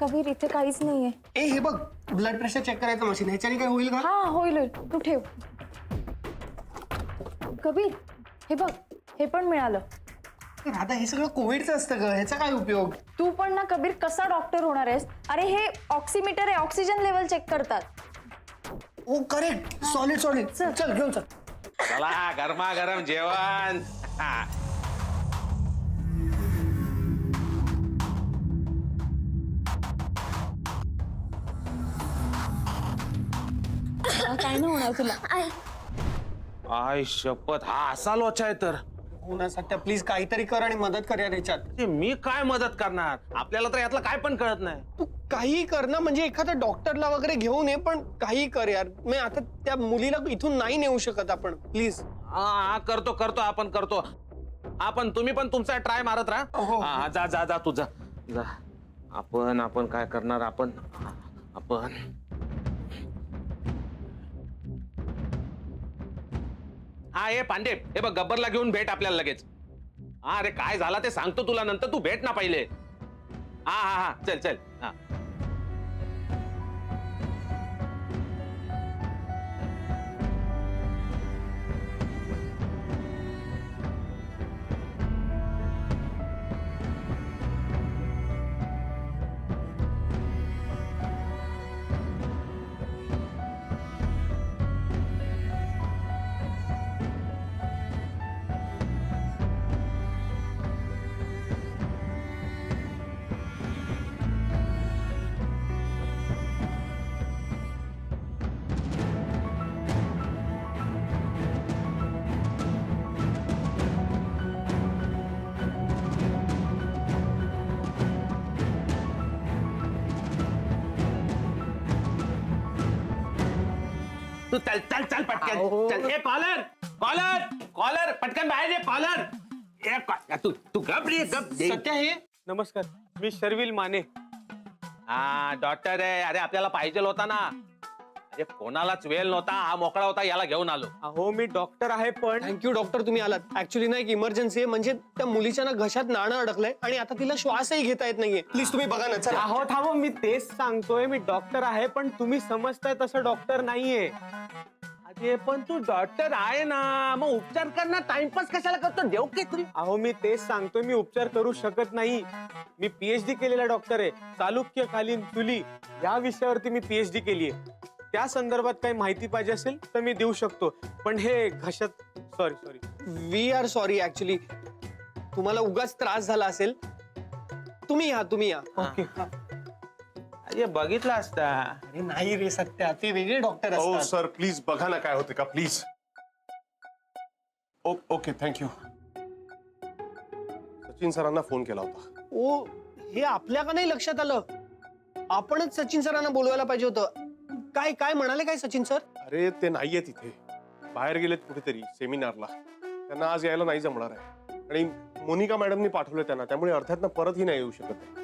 कबीर इथे काहीच नाहीये. ए हे बघ ब्लड प्रेशर चेक करायचं मशीन, ह्याच्याने काय होईल का? हा होईल होईल, तू ठेव. कबीर हे बघ, हे पण मिळालं. राधा हे सगळं कोविडचं असतं ग, ह्याचा काय उपयोग? तू पण ना कबीर कसा डॉक्टर होणार आहेस? अरे हे ऑक्सिमीटर आहे, ऑक्सिजन लेवल चेक करतात. ओ करेक्ट, सॉलिड सॉलिड. चल घेऊन चल. चला गरमागरम जेवण. हा. काय नाही होणार तुला. आय शपथ, हा असा लोचा आहे तर. हो ना सत्या, प्लीज काहीतरी कर आणि मदत कर यार ह्याच्यात. ते मी काय मदत करणार? आपल्याला तर यातलं काय पण कळत नाही. तू काही कर ना, म्हणजे एखाद्या डॉक्टरला वगैरे घेऊन ये, पण काही कर यार. मी आता त्या मुलीला इथून नाही नेऊ शकत आपण, प्लीज. हा करतो करतो, आपण करतो. आपण तुम्ही पण तुमचा ट्राय मारत हो. राहा. हा जा जा जा तुझा जा. आपण काय करणार? आपण हा ये पांडे, हे बघ गब्बरला घेऊन भेट आपल्याला लगेच. हा अरे काय झाला ते सांगतो तुला नंतर, तू भेट ना पहिले. हा हा हा चल चल. हा तू चल चल चल पटकन चल. ए कॉलर कॉलर कॉलर पटकन बाहेर ये कॉलर. तू गप रे गप. सत्या हे नमस्कार, मी शर्विल माने. हा डॉक्टर आहे. अरे आपल्याला पाहिजे होता ना. अरे कोणालाच वेळ नव्हता, हा मोकळा होता, याला घेऊन आलो. अहो मी डॉक्टर आहे पण थँक्यू डॉक्टर, तुम्ही आलात. ऍक्च्युली ना एक इमर्जन्सी आहे, म्हणजे त्या मुलीच्या ना घशात नाणं अडकलंय आणि आता तिला श्वासही घेता येत नाहीये. प्लीज तुम्ही बघा ना. चला. अहो थांबा, मी तेच सांगतोय, मी डॉक्टर आहे पण तुम्ही समजताय तसं डॉक्टर नाहीये. अरे पण तू डॉक्टर आहे ना, मग उपचार करणार टाइमपास कशाला करतो? देव की तुम्ही. अहो मी तेच सांगतोय, मी उपचार करू शकत नाही. मी पीएचडी केलेला डॉक्टर आहे. चालुक्यकालीन चुली या विषयावरती मी पीएचडी केली आहे. त्या संदर्भात काही माहिती पाहिजे असेल तर मी देऊ शकतो, पण हे घशात sorry. We are sorry. Actually तुम्हाला उगाच त्रास झाला असेल. तुम्ही या. ओके. अरे बघितलं असता. अरे नाही रे सत्या, ते वेगळे डॉक्टर हो असतात. सर प्लीज बघा ना काय होते का प्लीज. Okay thank you. सचिन सरांना फोन केला होता. ओ हे आपल्या का नाही लक्षात आलं? आपणच सचिन सरांना बोलवायला पाहिजे होतं. काय म्हणाले काय सचिन सर? अरे ते नाहीये तिथे, बाहेर गेलेत कुठेतरी सेमिनारला. त्यांना आज यायला नाही जमणार आहे आणि मोनिका मॅडमनी पाठवलं त्यांना, त्यामुळे अर्थात परतही नाही येऊ शकत आहे.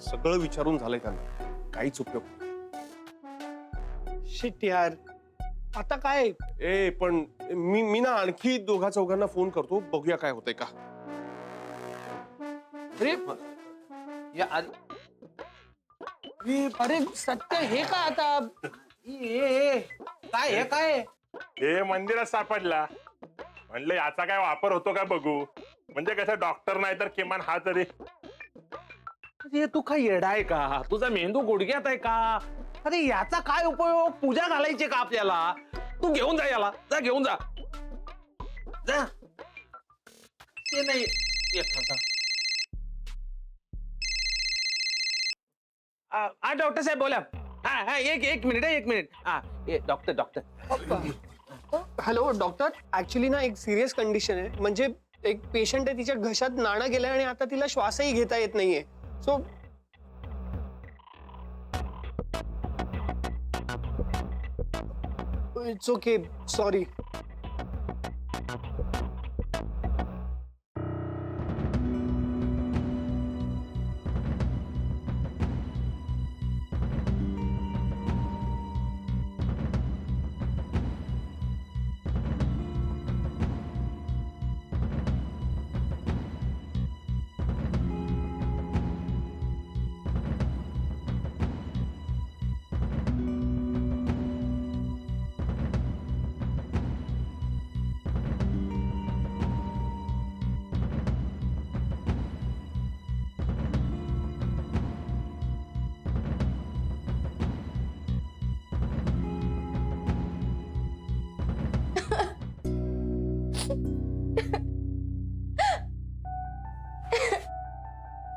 सगळं विचारून झालंय त्यांना, काहीच उपयोग नाही. शिट यार, आता काय? ए पण मी ना आणखी दोघा चौघांना फोन करतो, बघूया काय होतंय का. अरे या अरे सत्य हे का आता? काय हे काय? हे मंदिरात सापडला. म्हणलं याचा काय वापर होतो का बघू, म्हणजे कसं डॉक्टर नाही तर किमान हा तरी. अरे तू काय येडा आहे का? तुझा मेंदू गुडघ्यात आहे का? अरे याचा काय उपयोग? पूजा घालायची का आपल्याला? तू घेऊन जा याला, जा घेऊन जा. ते नाही येत आता. डॉक्टर साहेब बोला. हा एक मिनिट. हा डॉक्टर. हॅलो डॉक्टर, ऍक्च्युली ना एक सिरियस कंडिशन आहे. म्हणजे एक पेशंट आहे, तिच्या घशात नाणं गेलंय आणि आता तिला श्वासही घेता येत नाहीये. So it's okay, sorry.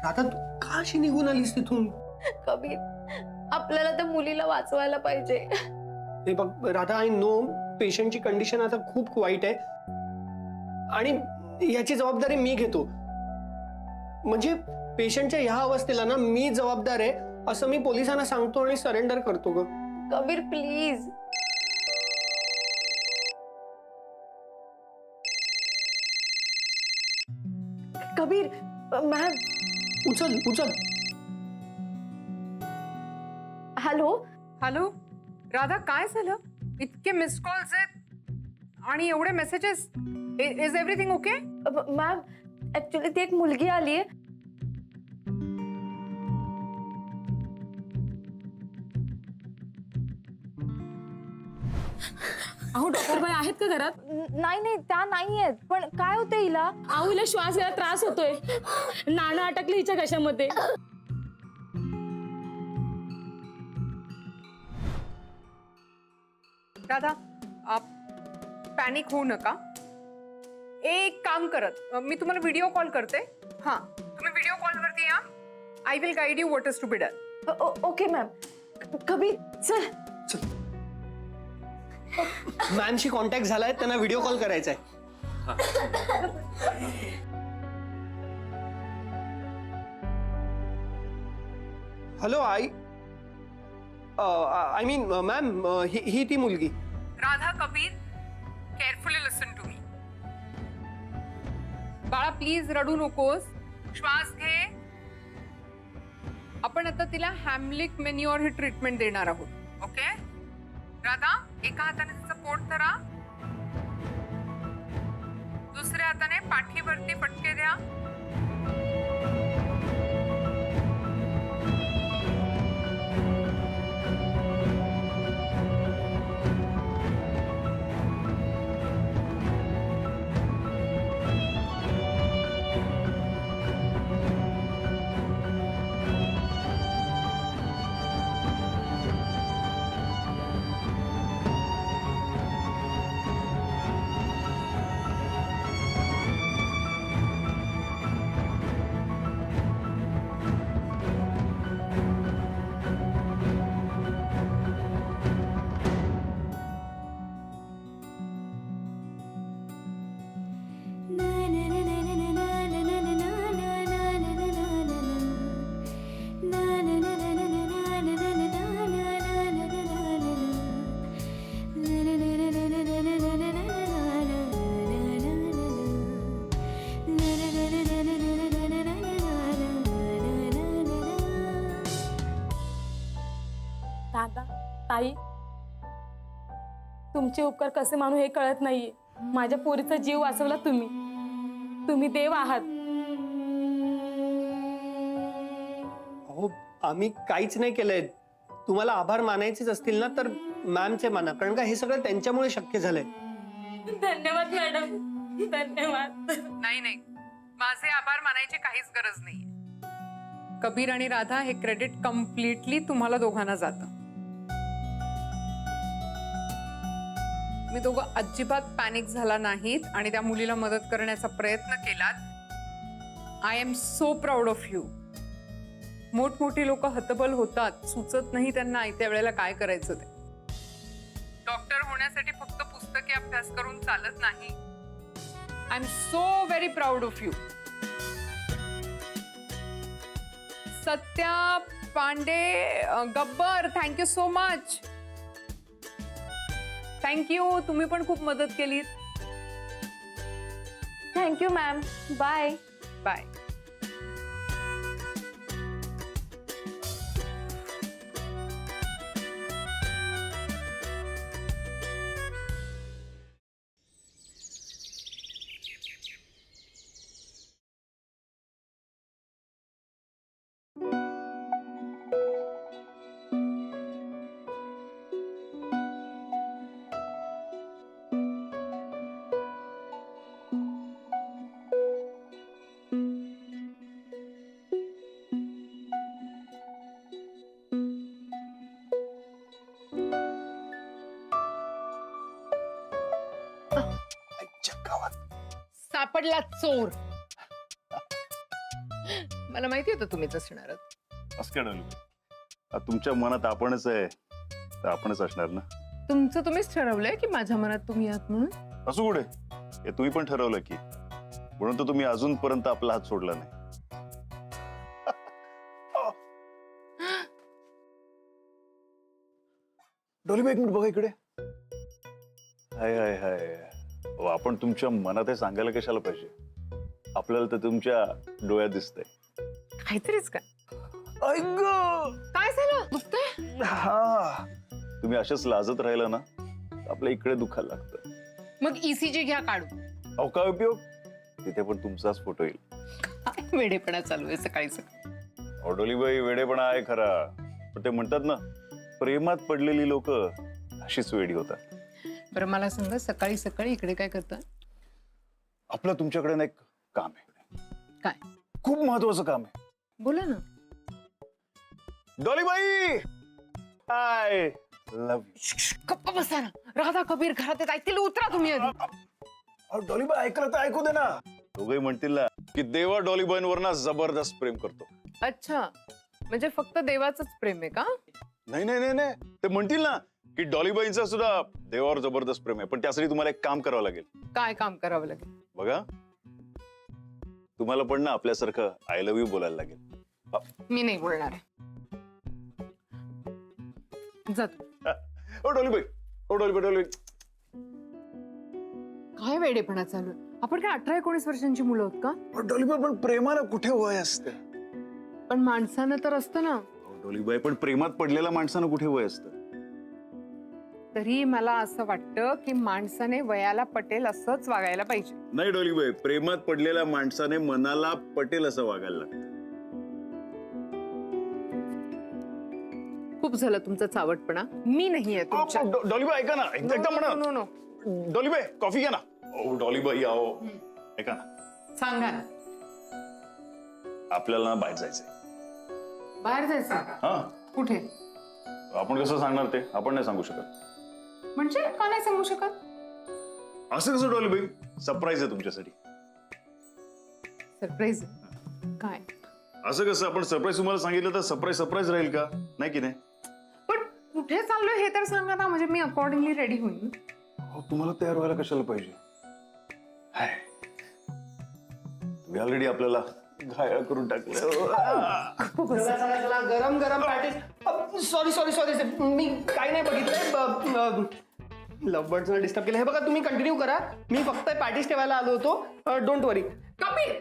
Radha तू का अशी निघून आलीस तिथून? कबीर, आपल्याला त्या मुलीला वाचवायला पाहिजे. हे बघ राधा, आय नो पेशंटची कंडिशन आता खूप वाईट आहे आणि याची जबाबदारी मी घेतो. म्हणजे पेशंटच्या ह्या अवस्थेला ना मी जबाबदार आहे असं मी पोलिसांना सांगतो आणि सरेंडर करतो ग. कबीर प्लीज. कबीर, मॅम. उचल उचल. हॅलो. हॅलो राधा, काय झालं? इतके मिस कॉल्स आहेत आणि एवढे messages. Is everything okay? Ma'am, actually ती एक मुलगी आली आहे. अहो डॉक्टर बाई आहेत का घरात? नाही नाही, त्या नाही आहेत. पण काय होतं हिला? अहो हिला श्वास घ्यायला त्रास होतोय. नाणं अटकली हिच्या घशामध्ये. राधा, पॅनिक होऊ नका. एक काम करत, मी तुम्हाला व्हिडिओ कॉल करते. हां, तुम्ही व्हिडिओ कॉलवरती या. I will guide you what is to be done. Okay ma'am. Kabir चल. मॅमशी कॉन्टॅक्ट झालाय, त्यांना व्हिडिओ कॉल करायचा आहे. हॅलो आई. आय मीन मॅम, ही ती मुलगी. Radha, Kabir, carefully listen to me. बाळा प्लीज रडू नकोस. श्वास घे. आपण आता तिला हॅमलिक मेन्युअर ही ट्रीटमेंट देणार आहोत. ओके राधा, एका हाताने तिचं पोट धरा, दुसऱ्या हाताने पाठीवरती फटके द्या. दादा, ताई, तुमचे उपकार कसे मानू हे कळत नाहीये. माझ्या पोरीचा जीव वाचवला तुम्ही. तुम्ही देव आहात. अहो आम्ही काहीच नाही केलंय. तुम्हाला आभार मानायचेच असतील ना तर मॅमचे माना, कारण का हे सगळं त्यांच्यामुळे शक्य झालंय. धन्यवाद मॅडम, धन्यवाद. नाही नाही, माझे आभार मानायची काहीच गरज नाही. कबीर आणि राधा, हे क्रेडिट कम्प्लिटली तुम्हाला दोघांना जातं. मी दोघं अजिबात पॅनिक झाला नाहीत आणि त्या मुलीला मदत करण्याचा प्रयत्न केलात. I am so proud of you. मोठमोठी लोक हतबल होतात, सुचत नाही त्यांना आयत्या वेळेला काय करायचं ते. डॉक्टर होण्यासाठी फक्त पुस्तकी अभ्यास करून चालत नाही. I am so very proud of you. Satya, Pandey, Gabbar, thank you so much. Thank you, तुम्ही पण खूप मदत केलीत. Thank you ma'am. बाय. बाय. सापडला चोर. मला माहिती होतं तुम्हीच असणार आहात. असं काय डॉली, तुमच्या मनात आपणच आहे तर आपणच असणार ना. तुमचं तुम्हीच ठरवलंय की माझ्या मनात तुम्ही आहात म्हणून. असू कुठे, हे तुम्ही पण ठरवलं की, म्हणून तर तुम्ही अजूनपर्यंत आपला हात सोडला नाही. डॉली एक मिनिट बघा इकडे. हाय हाय हाय, अहो, आपण तुमच्या मनात हे सांगायला कशाला पाहिजे, आपल्याला तर तुमच्या डोळ्यात दिसतंय. काहीतरीच काय. ऐक काय झालं, दुखतंय? हा, तुम्ही अशाच लाजत राहिला ना आपल्या इकडे दुखायला लागतं. मग ECG घ्या काढू. अहो काय उपयोग, तिथे पण तुमचाच फोटो येईल. काय वेडेपणा चालू आहे सकाळी सकाळी. डोलीबाई वेडेपणा आहे खरा, पण ते म्हणतात ना, प्रेमात पडलेली लोक अशीच वेडी होतात. बरं मला सांगा, सकाळी सकाळी इकडे काय करता? आपलं तुमच्याकडे ना एक काम आहे. काय? खूप महत्वाचं काम आहे. बोला ना. डॉलीबाई, हाय, लव यू. गप्पा बसा ना. राधा कबीर घरात येत ऐकतील, उतरा तुम्ही आधी. डॉलीबाई ऐकलं तर ऐकू दे ना. दोघे म्हणतील ना की देवा डॉलीबाईंवर ना जबरदस्त प्रेम करतो. अच्छा, म्हणजे फक्त देवाचंच प्रेम आहे का? नाही नाही नाही नाही, ते म्हणतील ना की डॉलीबाईंचं सुद्धा देवावर जबरदस्त प्रेम आहे, पण त्यासाठी तुम्हाला एक काम करावं लागेल. काय काम करावं लागेल? बघा, तुम्हाला पण ना आपल्यासारखं आय लव्ह यू बोलायला लागेल. मी नाही बोलणार आहे. जात. ओ डॉलीबाई, ओ डॉलीबाई, डॉलीबाई. काय वेडेपणा चालू आहे? आपण काय 18-19 वर्षांची मुलं आहोत का? डॉलीबाई, पण प्रेमाला कुठे वय असते? पण माणसानं तर असतं ना. डॉलीबाई, पण प्रेमात पडलेल्या माणसानं कुठे वय असतं? तरी मला असं वाटतं की माणसाने वयाला पटेल असंच वागायला पाहिजे. नाही डॉलीबाई, प्रेमात पडलेल्या माणसाने मनाला पटेल असं वागायला लागतं. खूप झालं तुमचा चावटपणा. मी नाहीये तुमच्या. डॉलीबाई ऐका ना, एकदा म्हणा. No no. डॉलीबाई कॉफी घ्या ना. ओ डॉलीबाई, आओ, ऐका ना, सांगा ना. आपल्याला ना बाहेर जायचंय. बाहेर जायचं? हा, कुठे? आपण कसं सांगणार ते, आपण नाही सांगू शकत. म्हणजे का नाही सांगू शकत? असं कसं डॉलीबाई, सरप्राईज आहे तुमच्यासाठी. सरप्राईज? काय? असं कसं, आपण सरप्राईज तुम्हाला सांगितलं तर सरप्राईज सरप्राईज राहील का, नाही की नाही? पण कुठे चाललोय हे तर सांगा ना, म्हणजे मी अकॉर्डिंगली रेडी होईन. तुम्हाला तयार व्हायला कशाला पाहिजे? हाय, तुम्ही ऑलरेडी आपल्याला घायल करून टाकलं. गरम गरम पॅटीस. सॉरी सॉरी सॉरी, मी काही नाही बघितलंय. लव्हबर्ड्सला डिस्टर्ब केलं. हे बघा, तुम्ही कंटिन्यू करा. मी फक्त पॅटीस ठेवायला आलो होतो. Don't worry. Kabir,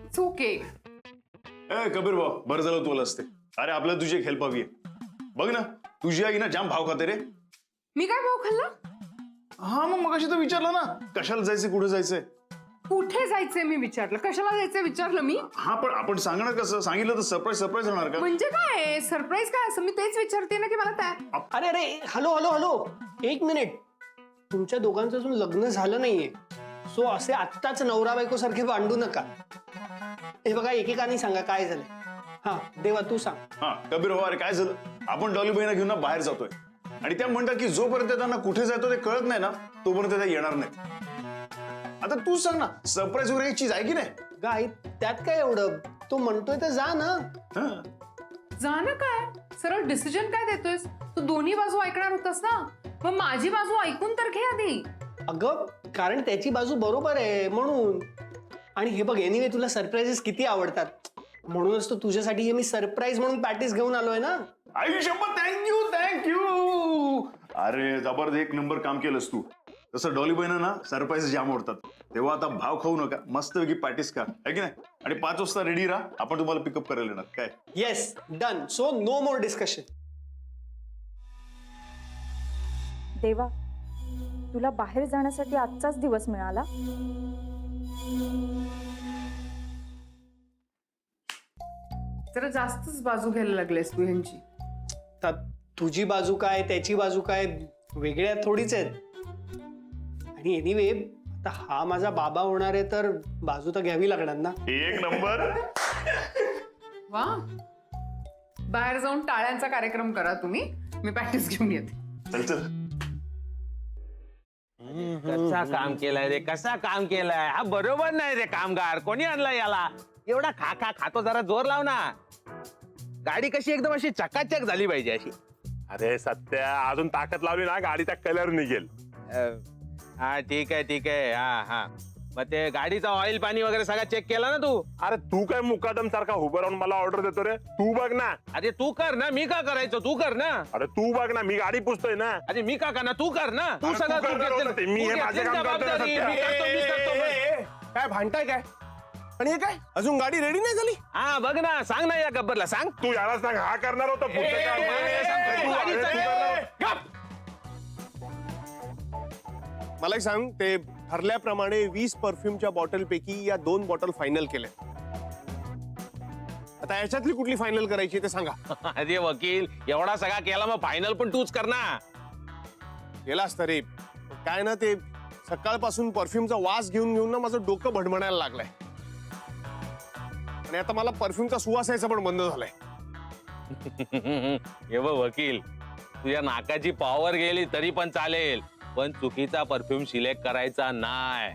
it's okay. Kabir भाऊ, बरं झालं तू असते. अरे आपल्याला तुझी एक हेल्प हवी आहे. बघ ना, तुझी आई ना जाम भाव खाते रे. मी काय भाव खाल्ला? हा, मग मगाशी तर विचारलं ना, कशाला जायचंय, कुठे जायचंय. कुठे जायचंय मी विचारलं, कशाला जायचंय विचारलं मी. हा, पण आपण सांगणार कसं, सांगितलं तर सरप्राईज सरप्राईज होणार का? म्हणजे काय सरप्राईज काय असं, मी तेच विचारते ना की मला त्या. अरे अरे, हॅलो हॅलो हॅलो, एक मिनिट. तुमच्या दोघांचं अजून लग्न झालं नाहीये, सो असे आत्ताच नवरा बायको सारखे भांडू नका. हे बघा, एकेकाने सांगा काय झालं. हा देवा, तू सांग. हा कबीर भाऊ, अरे काय झालं, आपण डॉलीबाईंना घेऊन ना बाहेर जातोय आणि त्या म्हणतात की जोपर्यंत त्यांना कुठे जातो ते कळत नाही ना, तोपर्यंत त्या येणार नाही. आता तू सांग ना, सरप्राईज वगैरे चीज आहे की नाही? गाय, त्यात काय एवढं, तो म्हणतोय तर जा ना. जाणं काय, सरळ डिसिजन काय देतोयस तू? दोन्ही बाजू ऐकणार होतास ना, मग माझी बाजू ऐकून तर घे आधी. अगं, कारण त्याची बाजू बरोबर आहे म्हणून. आणि हे बघ, एनिवे तुला सरप्राईजेस किती आवडतात, म्हणूनच तो तुझ्यासाठी हे मी सरप्राईज म्हणून पॅटीस घेऊन आलोय ना. आयुष्यभर थँक्यू थँक्यू. अरे जबरदस्त, एक नंबर काम केलंस तू. तसं डॉलीबाईंना ना सरप्राईज जाम आवडतात, तेव्हा आता भाव खाऊ नका, मस्तपैकी पॅटीस खा, आहे की नाही? आणि 5 वाजता रेडी राहा, आपण तुम्हाला पिकअप करायला येणार. काय? Yes, done. So no more discussion. देवा, तुला बाहेर जाण्यासाठी आजचाच दिवस मिळाला. जरा जास्तच बाजू घ्यायला लागलेस तू ह्यांची. तुझी बाजू काय, त्याची बाजू काय, वेगळ्या थोडीच आहेत. आणि एनिवे, आता हा माझा बाबा होणार आहे तर बाजू तर घ्यावी लागणार ना. एक नंबर. वा, बाहेर जाऊन टाळ्यांचा कार्यक्रम करा तुम्ही, मी प्रॅक्टिस घेऊन येते. चल चल. कसा काम केलाय रे, कसा काम केलाय हा, बरोबर नाही रे कामगार. कोणी आणला याला? एवढा खा खा खातो, जरा जोर लाव ना. गाडी कशी एकदम अशी चकाचक झाली पाहिजे अशी. अरे सत्या, अजून ताकद लावली ना गाडीचा कलर निघेल. हा ठीक आहे. हा हा, मग ते गाडीचा ऑइल पाणी वगैरे सगळं चेक केला ना तू? अरे तू काय मुकादम सारखा उभं राहून मला ऑर्डर देतो रे? तू बघ ना. अरे तू कर ना, मी का करायचं? तू कर ना. अरे तू बघ ना, मी गाडी पुसतोय ना. अरे मी का करणार? तू कर ना. तू अरे तू सगळं करणार होतं ते. मी हे माझं काम करतोय ना, जबाबदारी. सत्या. मी करतो. काय भांडताय काय? आणि हे काय अजून गाडी रेडी नाही झाली? हा बघ ना, सांग ना या गब्बरला, सांग. तू याला सांग, हा करणार होता पुढचं काम. अरे, तू करणार होता. मला एक सांग, ते ठरल्याप्रमाणे 20 परफ्यूमच्या बॉटल पैकी या 2 बॉटल फायनल केल्या. आता याच्यातली कुठली फायनल करायची ते सांगा. अरे वकील, एवढा सगळा केला, मग फायनल पण तूच कर ना. केला असता रे. काय ना, ते सकाळपासून परफ्यूमचा वास घेऊन घेऊन ना माझं डोकं भडमडायला लागलंय. आणि आता मला परफ्यूमचा सुवास यायचा पण बंद झालाय. हे बघ वकील, तुझ्या नाकाची पॉवर गेली तरी पण चालेल, पण चुकीचा परफ्यूम सिलेक्ट करायचा नाही.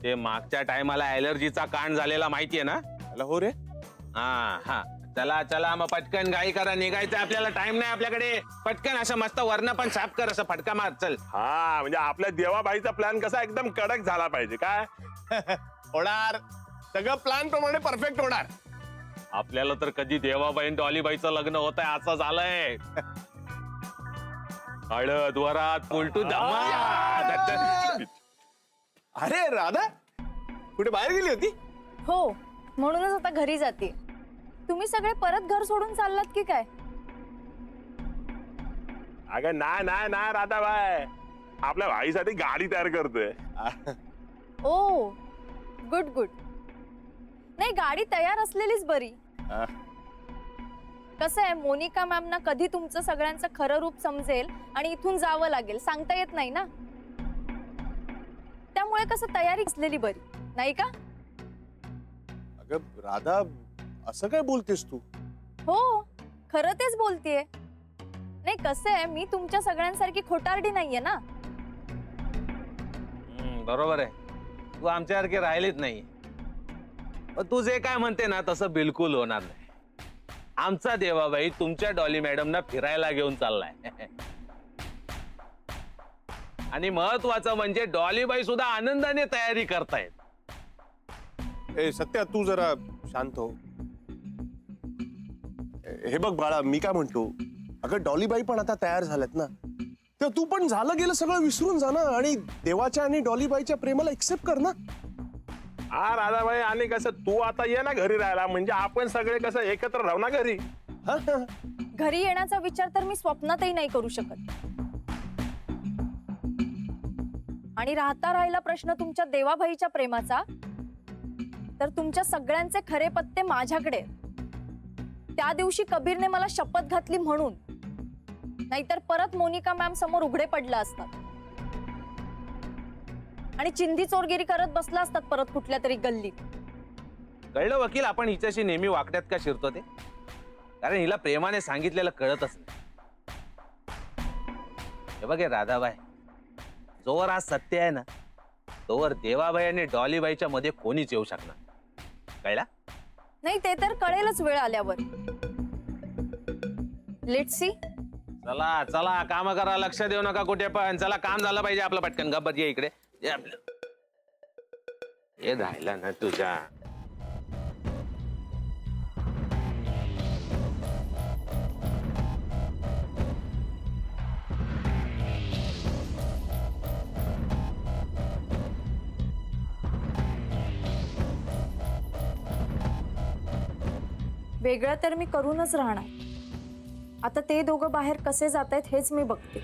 ते मागच्या टायमाला ऍलर्जीचा कांड झालेला माहितीये ना? हो रे. हा हा, चला चला, मग पटकन गाई करा, निघायचं आपल्याला. टाइम नाही आपल्याकडे. पटकन असं मस्त वर्ण पण साफ कर, असं फटका मार. चल. हा, म्हणजे आपल्या देवाबाईचा प्लॅन कसा एकदम कडक झाला पाहिजे काय? होणार, सगळं प्लॅन प्रमाणे परफेक्ट होणार. आपल्याला तर कधी देवाबाई डॉलीबाईचं लग्न होत आहे असं झालंय. हळद वरात पुलटू धमाल. अरे राधा, कुठे बाहेर गेली होती? हो, म्हणूनच आता घरी जाते. तुम्ही सगळे परत घर सोडून चाललात की काय? अगं नाही राधाबाई, आपल्या भाईसाठी गाडी तयार करतोय. ओ गुड. नाही, गाडी तयार असलेलीच बरी. कसं आहे, मोनिका मॅमना कधी तुमचं सगळ्यांचं खरं रूप समजेल आणि इथून जावं लागेल सांगता येत नाही ना. त्यामुळे कसं तयारी असलेली बरी, नाही का? अगं राधा, असं काय बोलतेस तू? हो, खरं तेच बोलतेय. नाही, कसं आहे, मी तुमच्या सगळ्यांसारखी खोटारडी नाहीये ना. बरोबर आहे, तू आमच्यासारखे राहिलीच नाही. तू जे काय म्हणते ना तसं बिलकुल होणार नाही. आमचा देवाबाई तुमच्या डॉली मॅडमना फिरायला घेऊन चाललाय. आणि महत्वाचं म्हणजे डॉलीबाई सुद्धा आनंदाने तयारी करतायत. ए सत्या, तू जरा शांत हो. हे बघ बाळा, मी काय म्हणतो, अगं डॉलीबाई पण आता तयार झाल्यात ना, तर तू पण झालं गेलं सगळं विसरून जा ना आणि देवाच्या आणि डॉलीबाईच्या प्रेमाला एक्सेप्ट कर ना. हा राधाबाई, आणि कसं तू आता ये ना घरी राहायला, म्हणजे आपण सगळे कसं एकत्र राहू ना घरी. घरी येण्याचा विचार तर मी स्वप्नातही नाही करू शकत. आणि राहिला प्रश्न तुमच्या देवाबाईच्या प्रेमाचा, तर तुमच्या सगळ्यांचे खरे पत्ते माझ्याकडे. त्या दिवशी कबीरने मला शपथ घातली म्हणून, नाहीतर परत मोनिका मॅम समोर उघडे पडला असतात आणि चिंधी चोरगिरी करत बसला असतात परत कुठल्या तरी गल्लीत. कळलं वकील, आपण हिच्याशी नेहमी वाकड्यात का शिरतो ते? कारण हिला प्रेमाने सांगितलेलं कळतच नाही. हे बघे राधाबाई, जोवर आज सत्य आहे ना, तोवर देवाबाई आणि डॉलीबाईच्या मध्ये कोणीच येऊ शकणार. कळला? नाही, ते तर कळेलच वेळ आल्यावर. Let's see. चला चला, काम करा, लक्ष देऊ नका कुठे पण. चला, काम झालं पाहिजे आपलं. पटकन गब्बर ये इकडे. ये आपलं, हे राहिला ना तुझ्या. वेगळं तर मी करूनच राहणार. आता ते दोघं बाहेर कसे जात आहेत हेच मी बघते.